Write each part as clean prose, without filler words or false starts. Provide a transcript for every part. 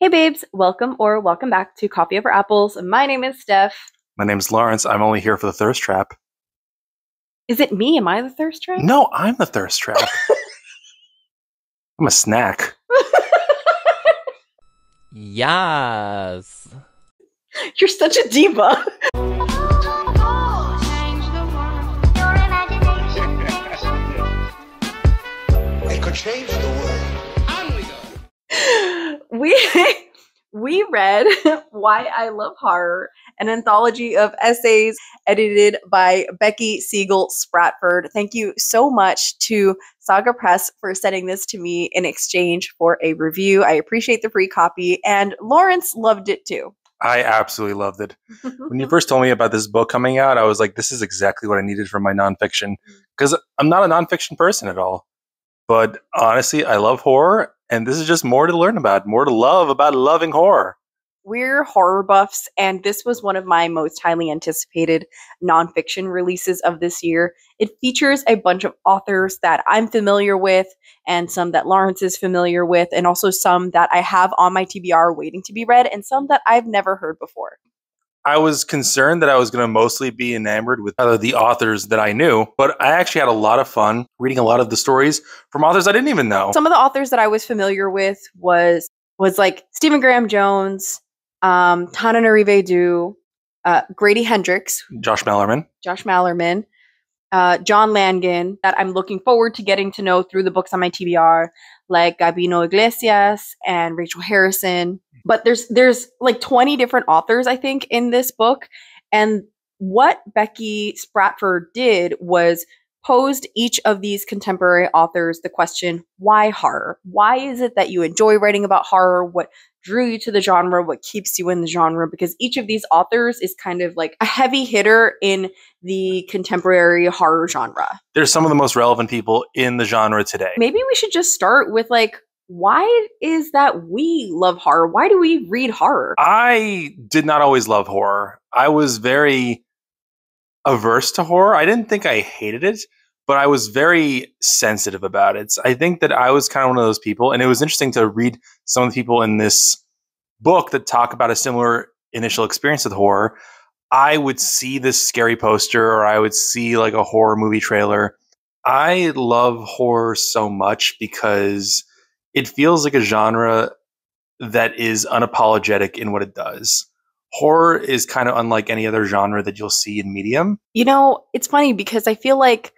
Hey babes, welcome or welcome back to Coffee Over Apples. My name is Steph. My name's Lawrence. I'm only here for the thirst trap. Is it me? Am I the thirst trap? No, I'm the thirst trap. I'm a snack. Yes. You're such a diva. It could change the world. We read Why I Love Horror, an anthology of essays edited by Becky Siegel Spratford. Thank you so much to Saga Press for sending this to me in exchange for a review. I appreciate the free copy, and Lawrence loved it too. I absolutely loved it. When you first told me about this book coming out, I was like, this is exactly what I needed for my nonfiction. Because I'm not a nonfiction person at all. But honestly, I love horror, and this is just more to learn about, more to love about loving horror. We're horror buffs, and this was one of my most highly anticipated nonfiction releases of this year. It features a bunch of authors that I'm familiar with, and some that Lawrence is familiar with, and also some that I have on my TBR waiting to be read, and some that I've never heard before. I was concerned that I was going to mostly be enamored with the authors that I knew, but I actually had a lot of fun reading a lot of the stories from authors I didn't even know. Some of the authors that I was familiar with was like Stephen Graham Jones, Tananarive Due, Grady Hendrix, Josh Malerman, John Langan, that I'm looking forward to getting to know through the books on my TBR, like Gabino Iglesias and Rachel Harrison. But there's like 20 different authors, I think, in this book. And what Becky Spratford did was posed each of these contemporary authors the question, why horror? Why is it that you enjoy writing about horror? What drew you to the genre? What keeps you in the genre? Because each of these authors is kind of like a heavy hitter in the contemporary horror genre. They're some of the most relevant people in the genre today. Maybe we should just start with like, why is that we love horror? Why do we read horror? I did not always love horror. I was very averse to horror. I didn't think I hated it, but I was very sensitive about it. I think that I was kind of one of those people, and it was interesting to read some of the people in this book that talk about a similar initial experience with horror. I would see this scary poster, or I would see like a horror movie trailer. I love horror so much because it feels like a genre that is unapologetic in what it does. Horror is kind of unlike any other genre that you'll see in medium. You know, it's funny because I feel like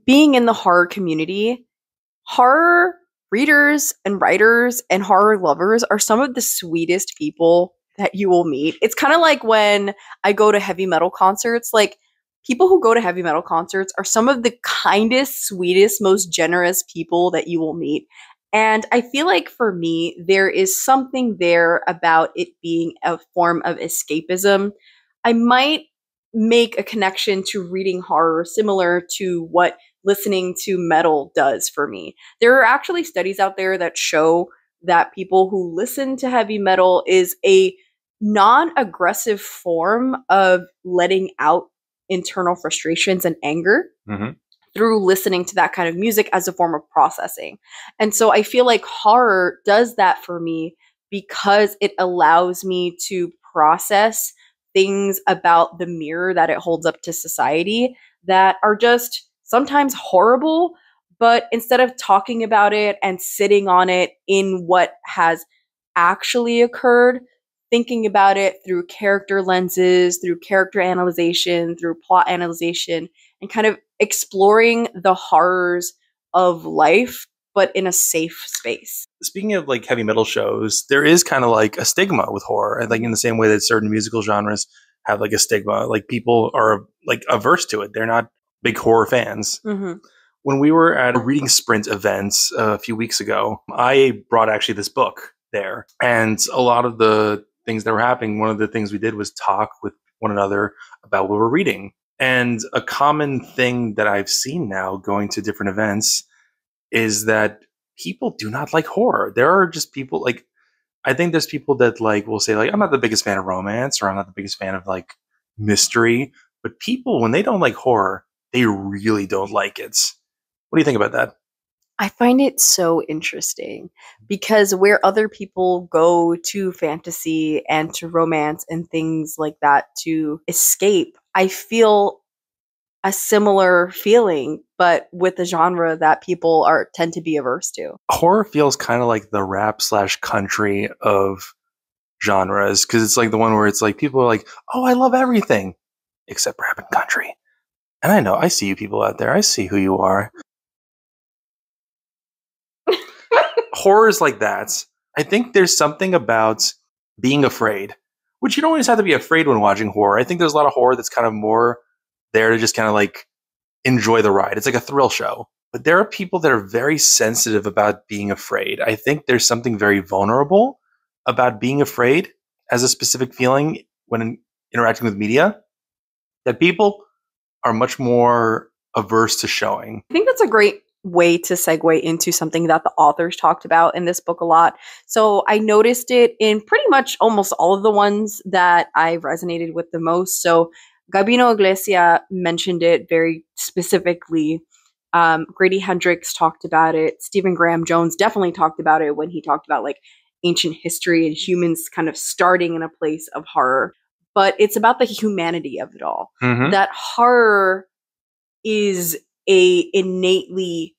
being in the horror community, horror readers and writers and horror lovers are some of the sweetest people that you will meet. It's kind of like when I go to heavy metal concerts, like people who go to heavy metal concerts are some of the kindest, sweetest, most generous people that you will meet. And I feel like for me, there is something there about it being a form of escapism. I might make a connection to reading horror similar to what listening to metal does for me. There are actually studies out there that show that people who listen to heavy metal is a non-aggressive form of letting out internal frustrations and anger. Mm-hmm. Through listening to that kind of music as a form of processing. And so I feel like horror does that for me because it allows me to process things about the mirror that it holds up to society that are just sometimes horrible, but instead of talking about it and sitting on it in what has actually occurred, thinking about it through character lenses, through character analyzation, through plot analyzation, and kind of exploring the horrors of life, but in a safe space. Speaking of like heavy metal shows, there is kind of like a stigma with horror. Like in the same way that certain musical genres have like a stigma, like people are like averse to it. They're not big horror fans. Mm-hmm. When we were at a reading sprint events a few weeks ago, I brought actually this book there. And a lot of the things that were happening, one of the things we did was talk with one another about what we're reading. And a common thing that I've seen now going to different events is that people do not like horror. There are just people like, I think there's people that like will say like, I'm not the biggest fan of romance, or I'm not the biggest fan of like mystery, but people, when they don't like horror, they really don't like it. What do you think about that? I find it so interesting because where other people go to fantasy and to romance and things like that to escape, I feel a similar feeling, but with a genre that people are tend to be averse to. Horror feels kind of like the rap slash country of genres because it's like the one where it's like people are like, oh, I love everything except rap and country. And I know, I see you people out there. I see who you are. Horror is like that. I think there's something about being afraid, which you don't always have to be afraid when watching horror. I think there's a lot of horror that's kind of more there to just kind of like enjoy the ride. It's like a thrill show. But there are people that are very sensitive about being afraid. I think there's something very vulnerable about being afraid as a specific feeling when interacting with media that people are much more averse to showing. I think that's a great way to segue into something that the authors talked about in this book a lot. So I noticed it in pretty much almost all of the ones that I resonated with the most. So Gabino Iglesia mentioned it very specifically. Grady Hendrix talked about it. Stephen Graham Jones definitely talked about it when he talked about like ancient history and humans kind of starting in a place of horror. But it's about the humanity of it all. Mhm. That horror is a innately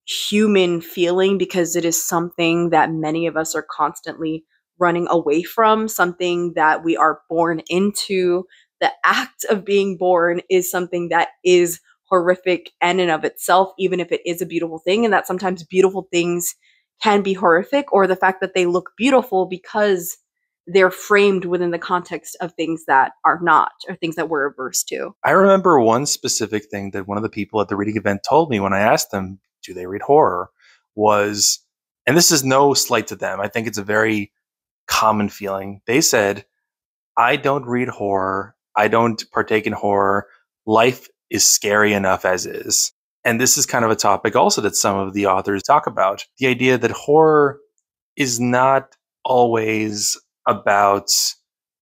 human feeling because it is something that many of us are constantly running away from, something that we are born into. The act of being born is something that is horrific in and of itself, even if it is a beautiful thing, and that sometimes beautiful things can be horrific, or the fact that they look beautiful because they're framed within the context of things that are not, or things that we're averse to. I remember one specific thing that one of the people at the reading event told me when I asked them, do they read horror? Was, and this is no slight to them, I think it's a very common feeling. They said, I don't read horror. I don't partake in horror. Life is scary enough as is. And this is kind of a topic also that some of the authors talk about. The idea that horror is not always about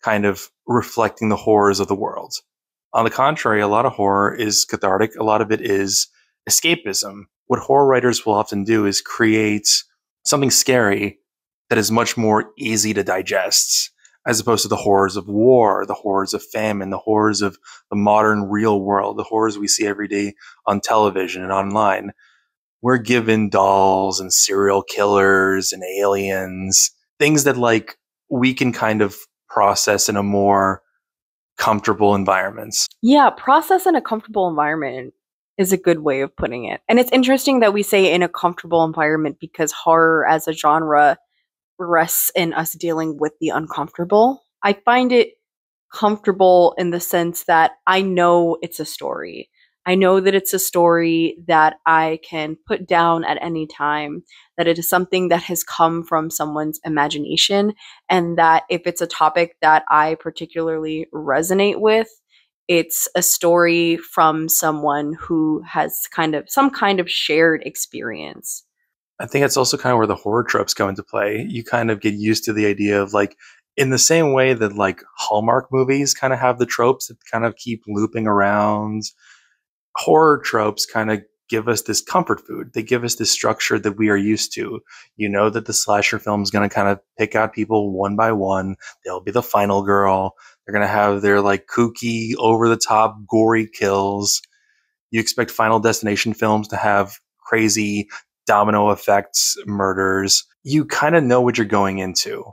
kind of reflecting the horrors of the world. On the contrary, a lot of horror is cathartic. A lot of it is escapism. What horror writers will often do is create something scary that is much more easy to digest, as opposed to the horrors of war, the horrors of famine, the horrors of the modern real world, the horrors we see every day on television and online. We're given dolls and serial killers and aliens, things that like we can kind of process in a more comfortable environment. Yeah, process in a comfortable environment is a good way of putting it. And it's interesting that we say in a comfortable environment because horror as a genre rests in us dealing with the uncomfortable. I find it comfortable in the sense that I know it's a story. I know that it's a story that I can put down at any time, that it is something that has come from someone's imagination, and that if it's a topic that I particularly resonate with, it's a story from someone who has kind of some kind of shared experience. I think that's also kind of where the horror tropes come into play. You kind of get used to the idea of like, in the same way that like Hallmark movies kind of have the tropes that kind of keep looping around, horror tropes kind of give us this comfort food. They give us this structure that we are used to. You know that the slasher film is going to kind of pick out people one by one. They'll be the final girl. They're going to have their like kooky, over the top, gory kills. You expect Final Destination films to have crazy domino effects, murders. You kind of know what you're going into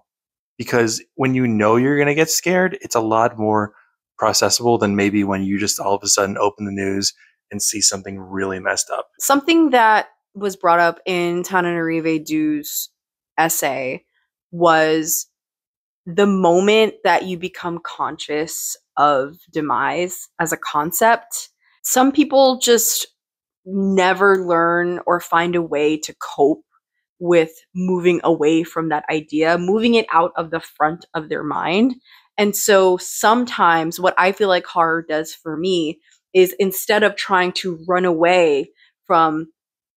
because when you know you're going to get scared, it's a lot more processable than maybe when you just all of a sudden open the news and see something really messed up. Something that was brought up in Tananarive Due's essay was the moment that you become conscious of demise as a concept. Some people just never learn or find a way to cope with moving away from that idea, moving it out of the front of their mind. And so sometimes what I feel like horror does for me is instead of trying to run away from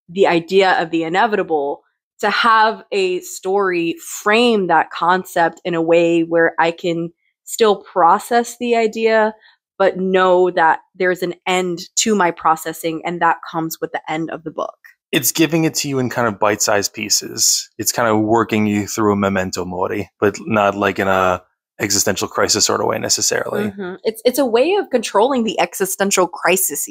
the idea of the inevitable, to have a story frame that concept in a way where I can still process the idea, but know that there's an end to my processing, and that comes with the end of the book. It's giving it to you in kind of bite-sized pieces. It's kind of working you through a memento mori, but not like in a existential crisis sort of way necessarily. It's a way of controlling the existential crises.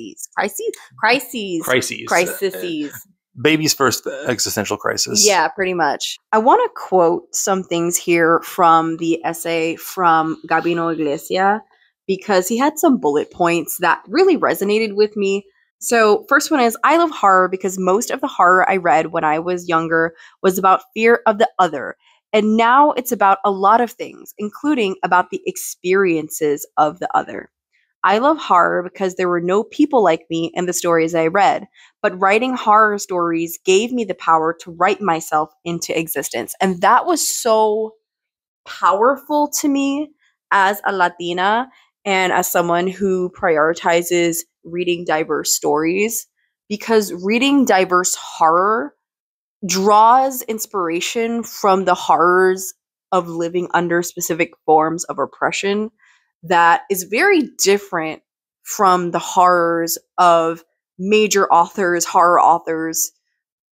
Baby's first existential crisis. Yeah, pretty much. I want to quote some things here from the essay from Gabino Iglesia because he had some bullet points that really resonated with me. So first one is, I love horror because most of the horror I read when I was younger was about fear of the other. And now it's about a lot of things, including about the experiences of the other. I love horror because there were no people like me in the stories I read, but writing horror stories gave me the power to write myself into existence. And that was so powerful to me as a Latina and as someone who prioritizes reading diverse stories, because reading diverse horror draws inspiration from the horrors of living under specific forms of oppression that is very different from the horrors of major authors, horror authors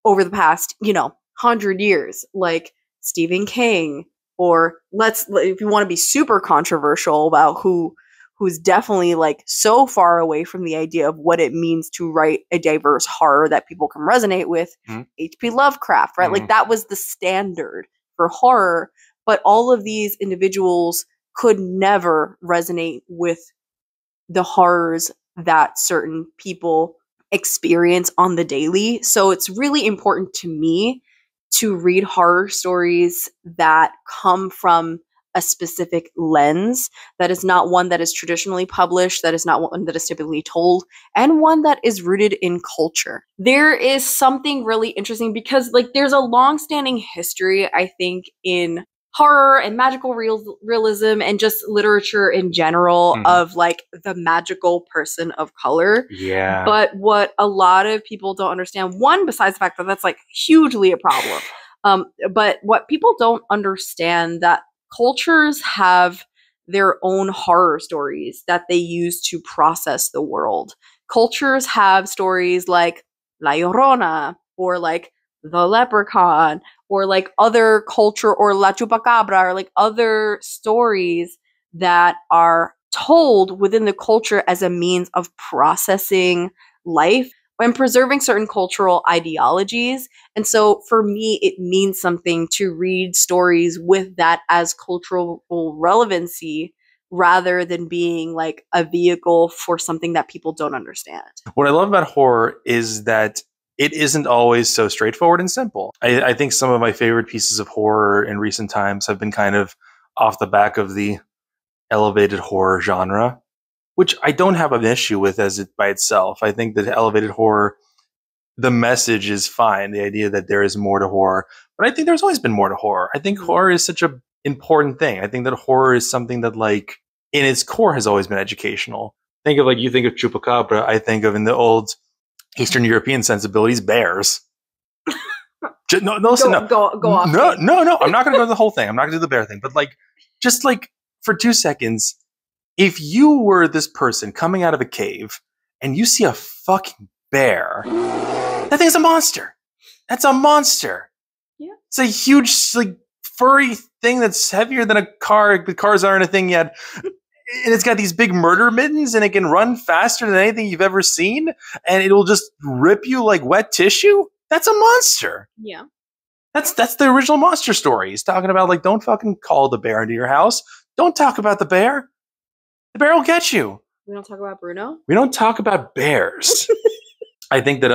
over the past, 100 years, like Stephen King, or if you want to be super controversial about who's definitely like so far away from the idea of what it means to write a diverse horror that people can resonate with, H.P. Lovecraft, right? Like that was the standard for horror, but all of these individuals could never resonate with the horrors that certain people experience on the daily. So it's really important to me to read horror stories that come from a specific lens, that is not one that is traditionally published, that is not one that is typically told, and one that is rooted in culture. There is something really interesting because there's a long-standing history, I think, in horror and magical realism and just literature in general of the magical person of color. Yeah. But what a lot of people don't understand, one, besides the fact that that's hugely a problem, but what people don't understand that cultures have their own horror stories that they use to process the world. Cultures have stories like La Llorona, or the Leprechaun, or other culture, or La Chupacabra, or other stories that are told within the culture as a means of processing life and preserving certain cultural ideologies. And so for me, it means something to read stories with that as cultural relevancy rather than being a vehicle for something that people don't understand. What I love about horror is that it isn't always so straightforward and simple. I think some of my favorite pieces of horror in recent times have been kind of off the back of the elevated horror genre, which I don't have an issue with as it by itself. I think that elevated horror, the message is fine, the idea that there is more to horror. But I think there's always been more to horror. I think horror is such an important thing. I think that horror is something that, in its core has always been educational. Think of, you think of Chupacabra, I think of, in the old Eastern European sensibilities, bears. No, listen, go off. No. I'm not going to go to the whole thing. I'm not going to do the bear thing. But, just for 2 seconds, if you were this person coming out of a cave and you see a fucking bear, that thing's a monster. That's a monster. Yeah. It's a huge, furry thing that's heavier than a car. The cars aren't a thing yet. And it's got these big murder mittens and it can run faster than anything you've ever seen. And it'll just rip you like wet tissue. That's a monster. Yeah. That's the original monster story. He's talking about, don't fucking call the bear into your house. Don't talk about the bear. The bear will get you. We don't talk about Bruno? We don't talk about bears. I think that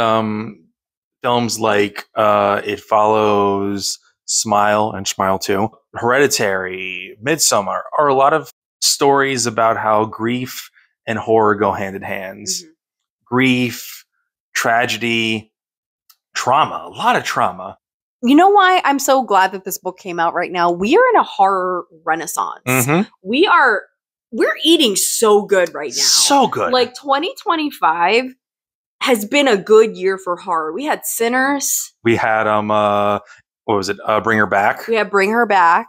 films like It Follows, Smile, and Smile 2, Hereditary, Midsommar are a lot of stories about how grief and horror go hand in hand. Grief, tragedy, trauma, a lot of trauma. You know why I'm so glad that this book came out right now? We are in a horror renaissance. We're eating so good right now. So good. 2025 has been a good year for horror. We had Sinners. We had what was it? Bring Her Back. We had Bring Her Back.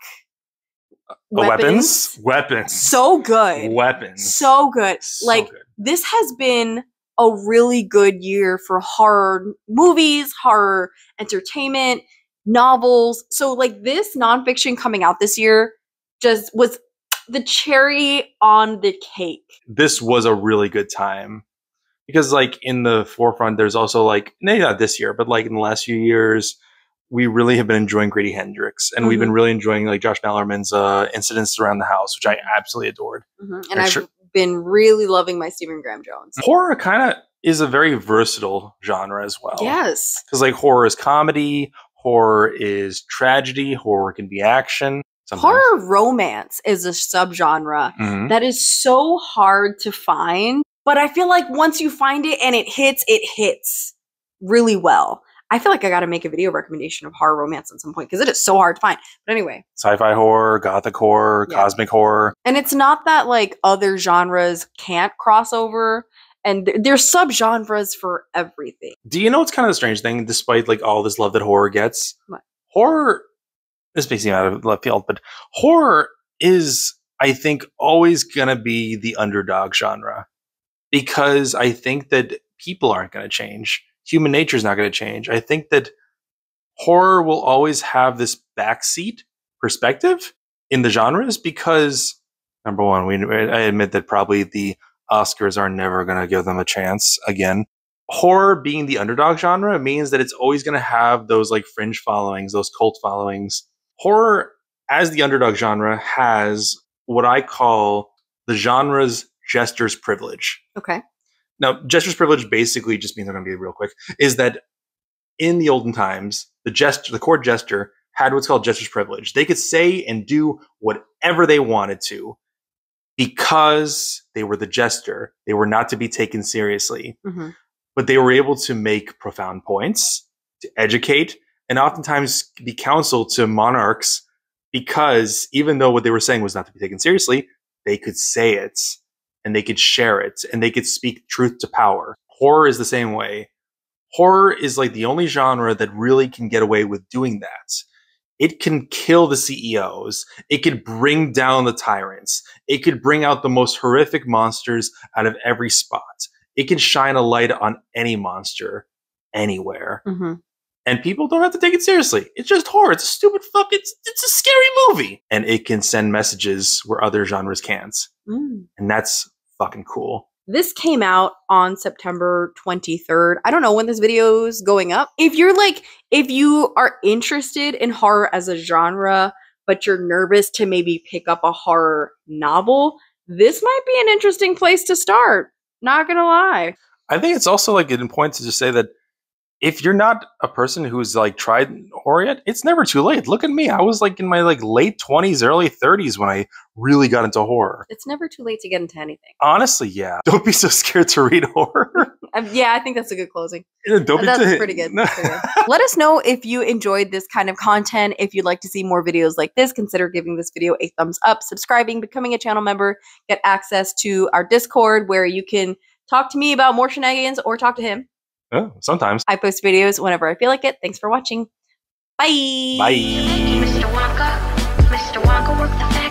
Weapons. So good. Weapons. So good. So good. This has been a really good year for horror movies, horror entertainment, novels. So like this nonfiction coming out this year just was the cherry on the cake. This was a really good time. Because like in the forefront, there's also like, maybe not this year, but like in the last few years, we really have been enjoying Grady Hendrix. And we've been really enjoying like Josh Malerman's Incidents Around the House, which I absolutely adored. And I've been really loving my Stephen Graham Jones. Horror kind of is a very versatile genre as well. Yes. Because like horror is comedy, horror is tragedy, horror can be action. Sometimes. Horror romance is a subgenre that is so hard to find. But I feel like once you find it and it hits really well. I feel like I got to make a video recommendation of horror romance at some point because it is so hard to find. But anyway. Sci-fi horror, gothic horror, cosmic horror. And it's not that like other genres can't cross over. And there's subgenres for everything. Do you know what's kind of the strange thing, despite like all this love that horror gets? What? Horror, this may seem out of left field, but horror is, I think, always going to be the underdog genre. Because I think that people aren't going to change. Human nature is not going to change. I think that horror will always have this backseat perspective in the genres because, number one, I admit that probably the Oscars are never going to give them a chance again. Horror being the underdog genre means that it's always going to have those like fringe followings, those cult followings. Horror as the underdog genre has what I call the genre's jester's privilege. Okay. Now, jester's privilege basically just means, I'm going to be real quick, is that in the olden times, the court jester had what's called jester's privilege. They could say and do whatever they wanted to because they were the jester. They were not to be taken seriously. But they were able to make profound points, to educate, and oftentimes be counsel to monarchs because even though what they were saying was not to be taken seriously, they could say it. And they could share it, and they could speak truth to power. Horror is the same way. Horror is like the only genre that really can get away with doing that. It can kill the CEOs. It could bring down the tyrants. It could bring out the most horrific monsters out of every spot. It can shine a light on any monster anywhere. And people don't have to take it seriously. It's just horror. It's a stupid it's a scary movie. And it can send messages where other genres can't. And that's fucking cool. This came out on September 23rd. I don't know when this video is going up. If you are interested in horror as a genre, but you're nervous to maybe pick up a horror novel, this might be an interesting place to start. Not gonna lie. I think it's also like important to just say that if you're not a person who's like tried horror yet, it's never too late. Look at me. I was like in my like late 20s, early 30s when I really got into horror. It's never too late to get into anything. Honestly, yeah. Don't be so scared to read horror. Yeah, I think that's a good closing. That's pretty good. Let us know if you enjoyed this kind of content. If you'd like to see more videos like this, consider giving this video a thumbs up, subscribing, becoming a channel member, get access to our Discord where you can talk to me about more shenanigans or talk to him. Oh, sometimes. I post videos whenever I feel like it. Thanks for watching. Bye. Bye. Mr. Wonka work the factory.